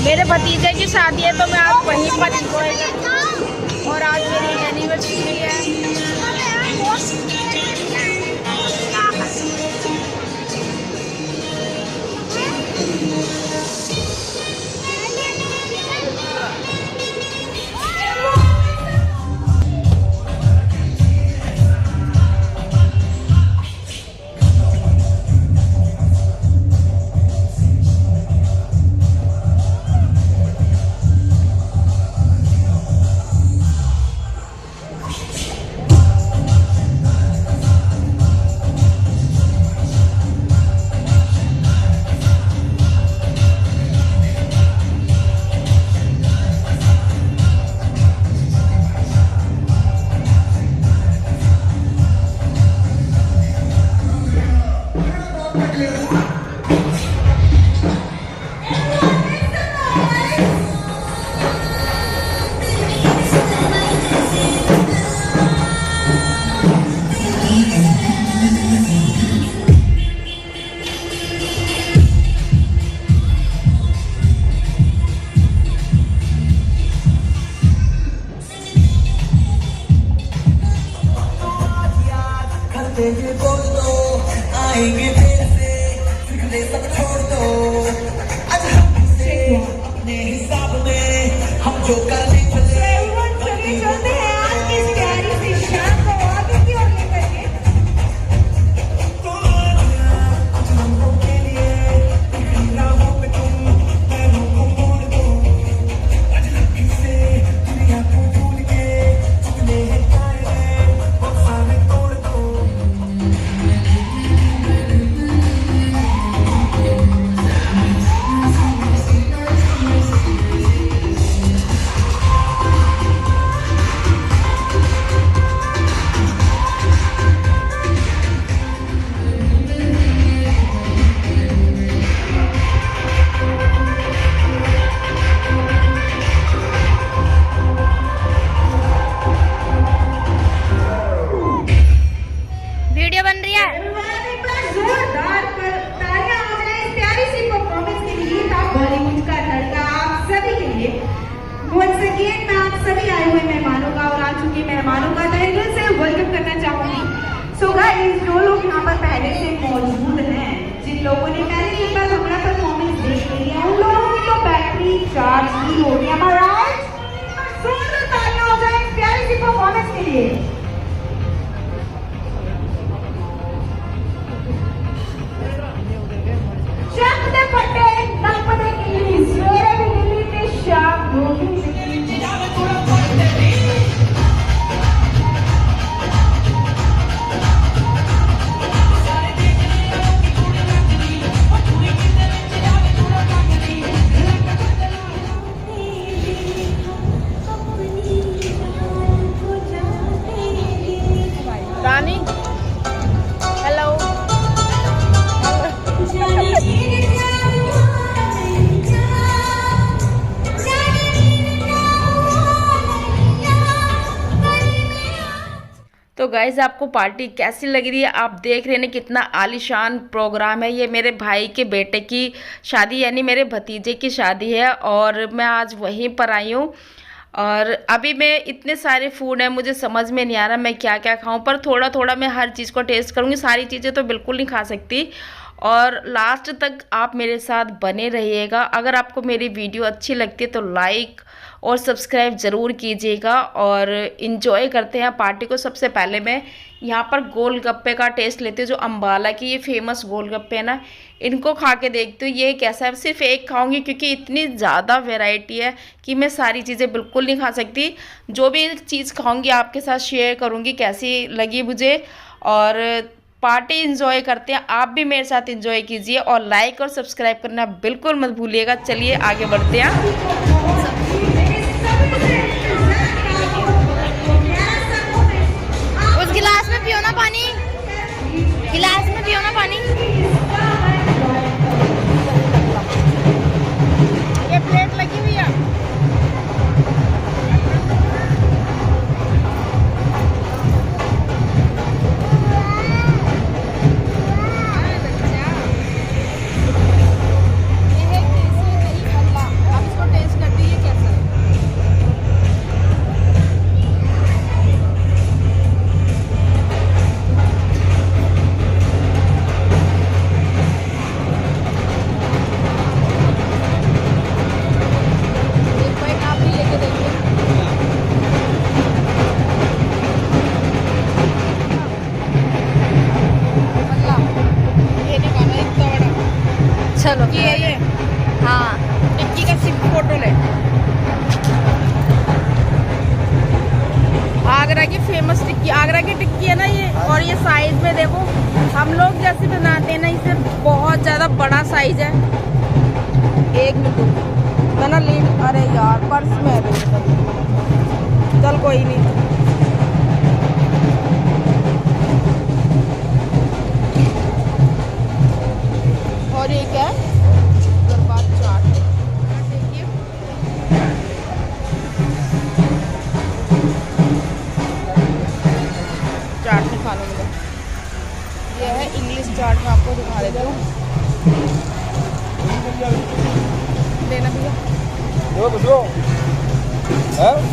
मेरे भतीजे की शादी है तो मैं आज वहीं पर इंजॉय करूँगी और आज मेरी एनिवर्सरी है। बोल दो आएंगे फिर से फिक्रे सब छोड़ दो आज हमसे अपने हिसाब में हम जो करने चले चलते हैं आज की इस प्यारी सी शाम को आगे की ओर लेकर के तो आज हमको के लिए राहों पे तुम पैरों को मोड़ दो आज हमसे दुनिया को भूल के अपने कायदे वो सारे तोड़ दो। वीडियो बन रही है। जोरदार तालियां हो जाए इस प्यारी सी परफॉर्मेंस के लिए। बॉलीवुड का लड़का आप सभी के लिए वंस अगेन मैं आप सभी आए हुए मेहमानों का और आ चुके मेहमानों का तहे दिल से वेलकम करना चाहूंगी। सो गाइस, जो लोग यहाँ पर पहले से मौजूद हैं, जिन लोगों ने पहले एक बार हमारा परफॉर्मेंस देख लिया है, उन लोगों की तो बैटरी चार्ज ही हो गई। Am I right? जोरदार तालियां हो जाए इस प्यारी सी परफॉर्मेंस के लिए। Şarkıda pate, nakpada kilis, yere birlikte şarkı roki. रानी हेलो। तो गाइज आपको पार्टी कैसी लग रही है? आप देख रहे हैं कितना आलीशान प्रोग्राम है। ये मेरे भाई के बेटे की शादी यानी मेरे भतीजे की शादी है और मैं आज वहीं पर आई हूँ। और अभी मैं इतने सारे फूड हैं, मुझे समझ में नहीं आ रहा मैं क्या क्या खाऊं, पर थोड़ा थोड़ा मैं हर चीज़ को टेस्ट करूंगी। सारी चीज़ें तो बिल्कुल नहीं खा सकती। और लास्ट तक आप मेरे साथ बने रहिएगा। अगर आपको मेरी वीडियो अच्छी लगती है तो लाइक और सब्सक्राइब ज़रूर कीजिएगा और इन्जॉय करते हैं पार्टी को। सबसे पहले मैं यहाँ पर गोलगप्पे का टेस्ट लेती हूँ, जो अम्बाला की ये फेमस गोलगप्पे है ना, इनको खा के देखती हूँ ये कैसा है। सिर्फ एक खाऊंगी क्योंकि इतनी ज़्यादा वैरायटी है कि मैं सारी चीज़ें बिल्कुल नहीं खा सकती। जो भी चीज़ खाऊंगी आपके साथ शेयर करूँगी कैसी लगी मुझे। और पार्टी एंजॉय करते हैं, आप भी मेरे साथ एंजॉय कीजिए और लाइक और सब्सक्राइब करना बिल्कुल मत भूलिएगा। चलिए आगे बढ़ते हैं। उस गिलास में पियो ना पानी, गिलास में पियो ना पानी। ये प्लेट लगी हुई है। चलो ये हाँ, टिक्की का सिर्फ फोटो ले। आगरा की फेमस टिक्की, आगरा की टिक्की है ना ये। और ये साइज में देखो, हम लोग जैसे बनाते हैं ना, इसे बहुत ज़्यादा बड़ा साइज है। एक मिनट ना ली, अरे यार पर्स में है, चल कोई नहीं। और ये क्या है? गरबा चाट। देखिए चाट में खाने मिला। ये है इंग्लिश चाट, में आपको दिखा देती हूँ। लेना भैया,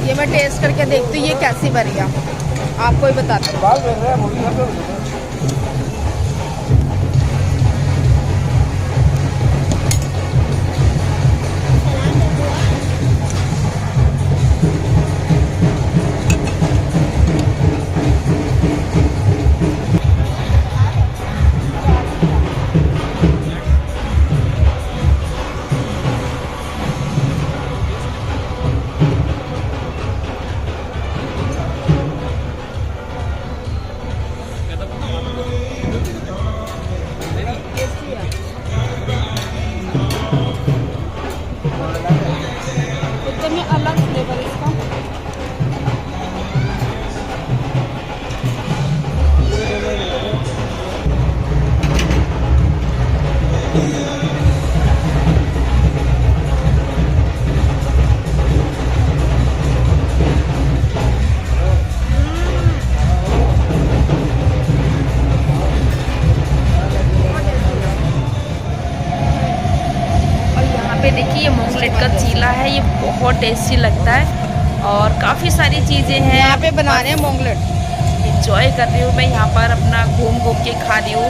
ये मैं टेस्ट करके देखती हूँ ये कैसी बनी है, आपको ही बताती हूँ। अलग फ्लेवर इसका। पे देखिए ये मूंगलेट का चीला है, ये बहुत टेस्टी लगता है और काफ़ी सारी चीज़ें हैं यहाँ पे बना रहे हैं मूंगलेट। इंजॉय कर रही हूँ मैं यहाँ पर, अपना घूम घूम के खा रही हूँ,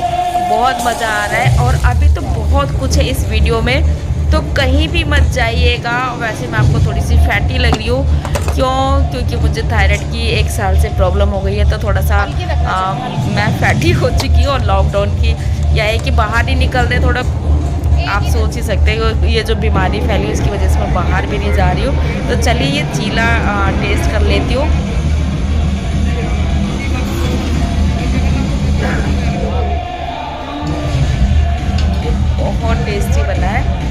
बहुत मज़ा आ रहा है। और अभी तो बहुत कुछ है इस वीडियो में, तो कहीं भी मत जाइएगा। वैसे मैं आपको थोड़ी सी फैटी लग रही हूँ, क्योंकि मुझे थायराइड की 1 साल से प्रॉब्लम हो गई है, तो थोड़ा सा मैं फैटी हो चुकी हूँ। और लॉकडाउन की यह है कि बाहर नहीं निकल रहे, थोड़ा आप सोच ही सकते हैं ये जो बीमारी फैली है इसकी वजह से मैं बाहर भी नहीं जा रही हूँ। तो चलिए ये चीला टेस्ट कर लेती हूँ। बहुत टेस्टी बना है।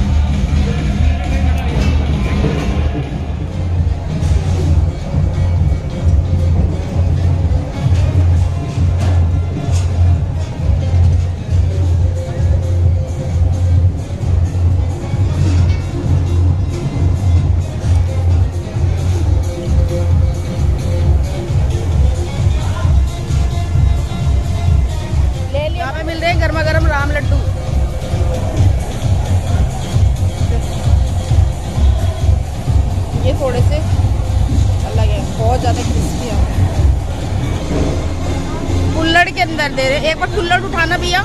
गर्मा गर्म राम लड्डू, ये थोड़े से अलग है, बहुत ज़्यादा क्रिस्पी है। कुल्हड़ के अंदर दे रहे, एक बार कुल्हड़ उठाना भैया,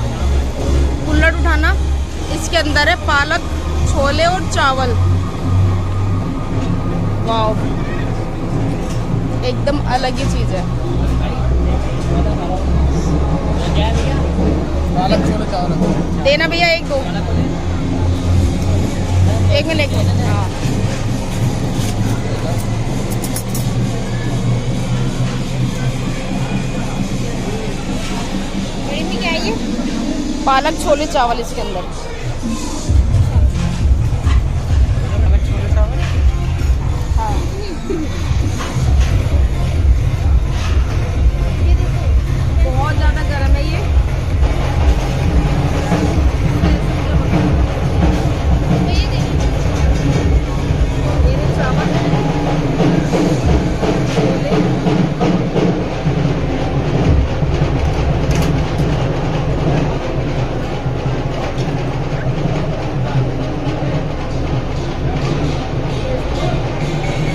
कुल्हड़ उठाना। इसके अंदर है पालक, छोले और चावल। वाह, एकदम अलग ही चीज है। देना भैया, एक दो, एक में लेके। हाँ, क्या है ये? पालक छोले चावल इसके अंदर। हाँ, बहुत ज्यादा गर्म है ये। चावल,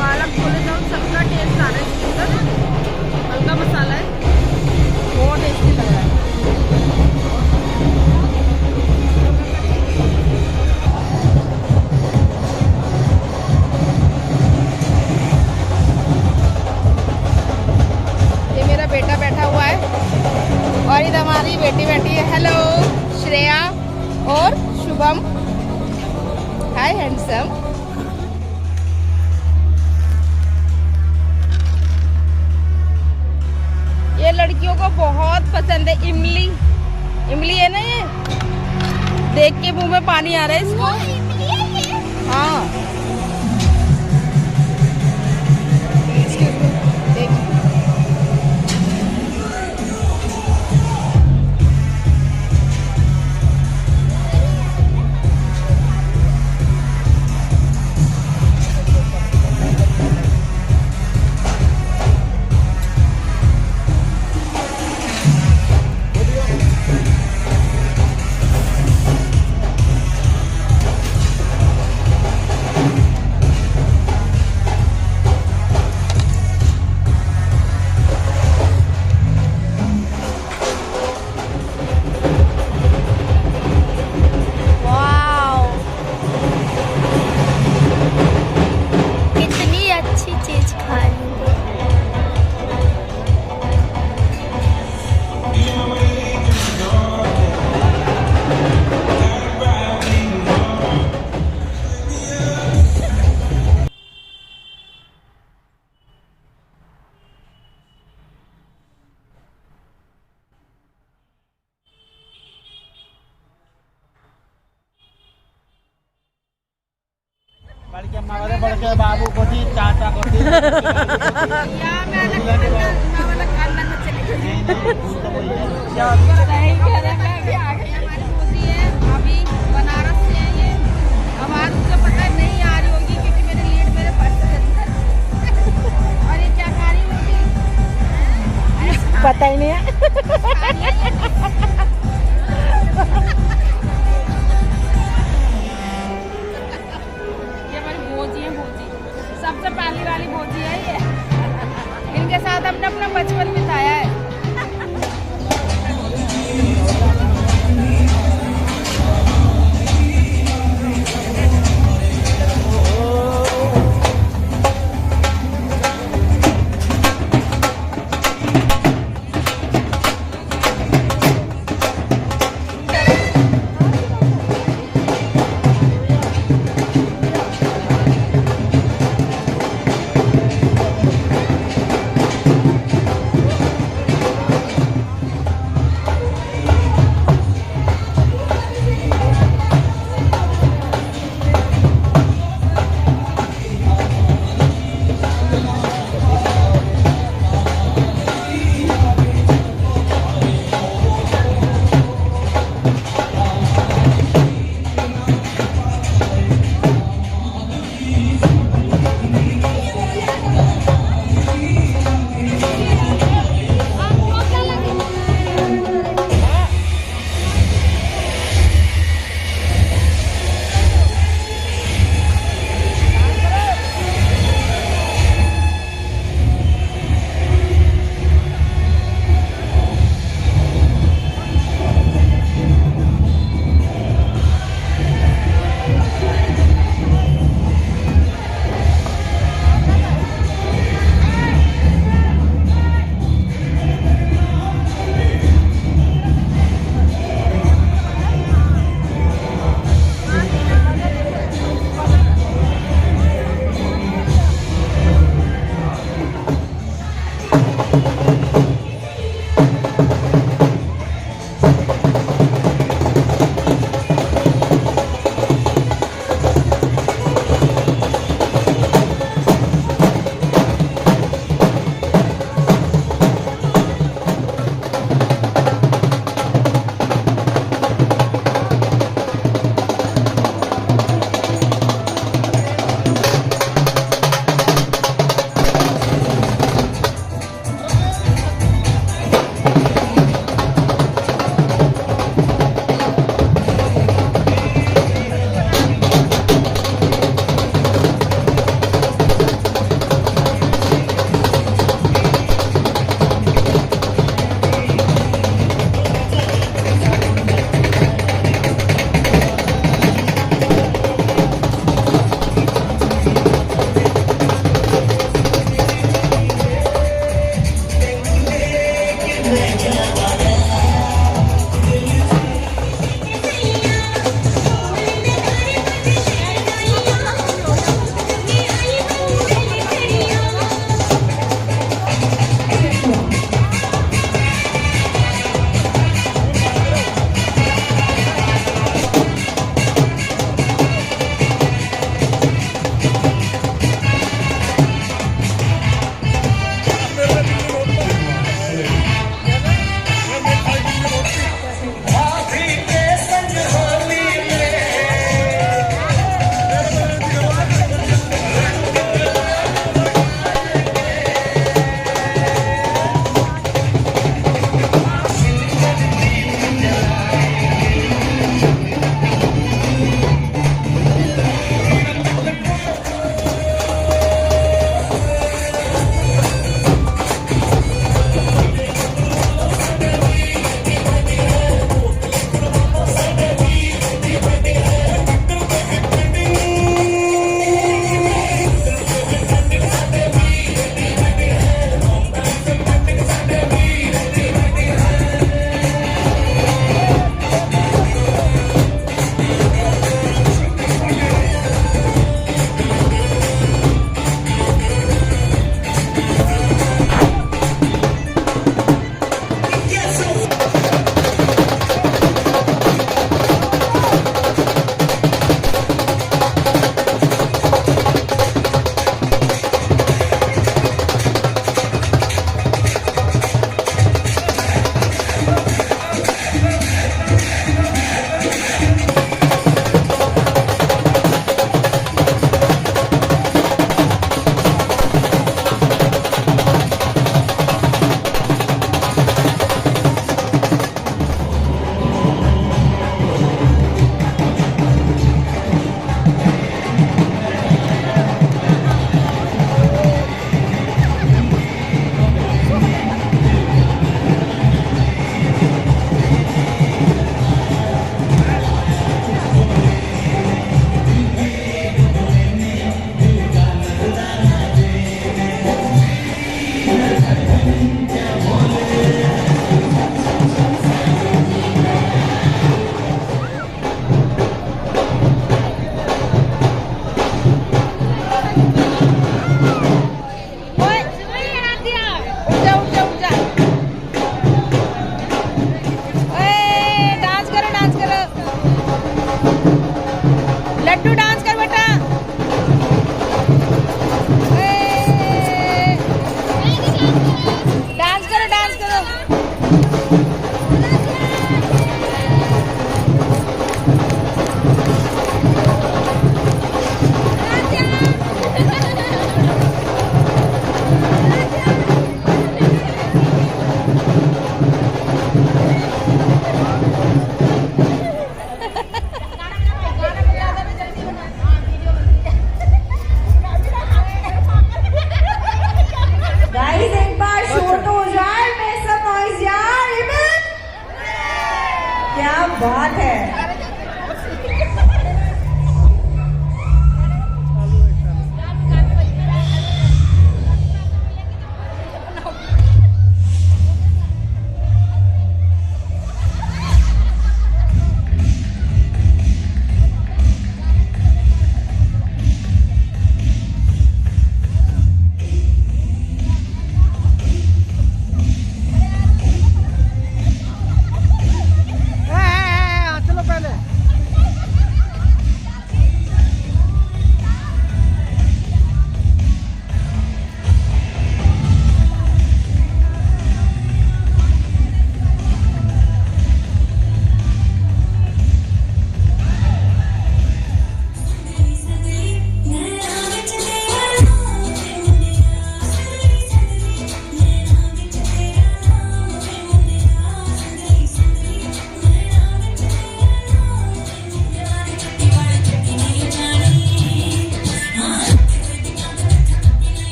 पालक छोले चावल, सबका टेस्ट आ रहा है इसके अंदर। हल्का मसाला है, बहुत टेस्टी लग रहा है। ये मेरा बेटा बैठा हुआ है और इधर हमारी बेटी बैठी है। हेलो श्रेया और शुभम। हाय हैंडसम। ये लड़कियों को बहुत पसंद है इमली। इमली है ना ये, देख के मुंह में पानी आ रहा है इसको। हाँ, देख। बड़के बाबू को दी, चाचा को दी। अभी बनारस से है ये। आवाज मुझे पता नहीं आ रही होगी क्योंकि मेरे लीड मेरे पर्स के अंदर। और ये क्या खा रही होगी पता ही नहीं है। सबसे पहली वाली भोजी है ये। इनके साथ हमने अपना बचपन बिताया है।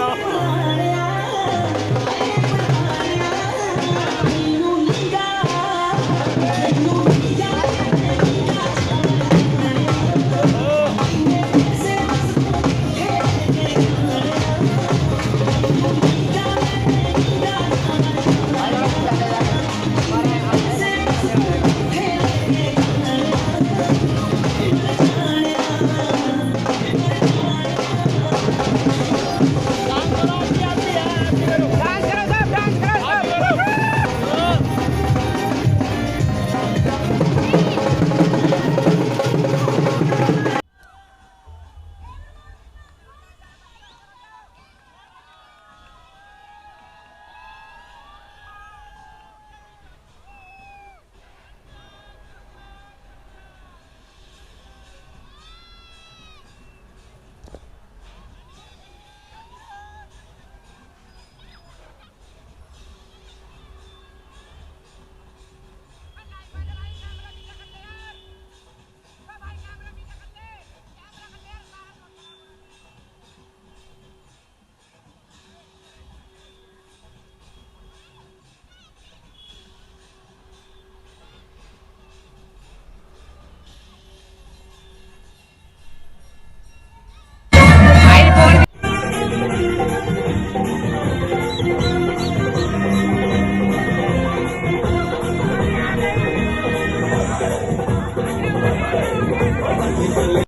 रहो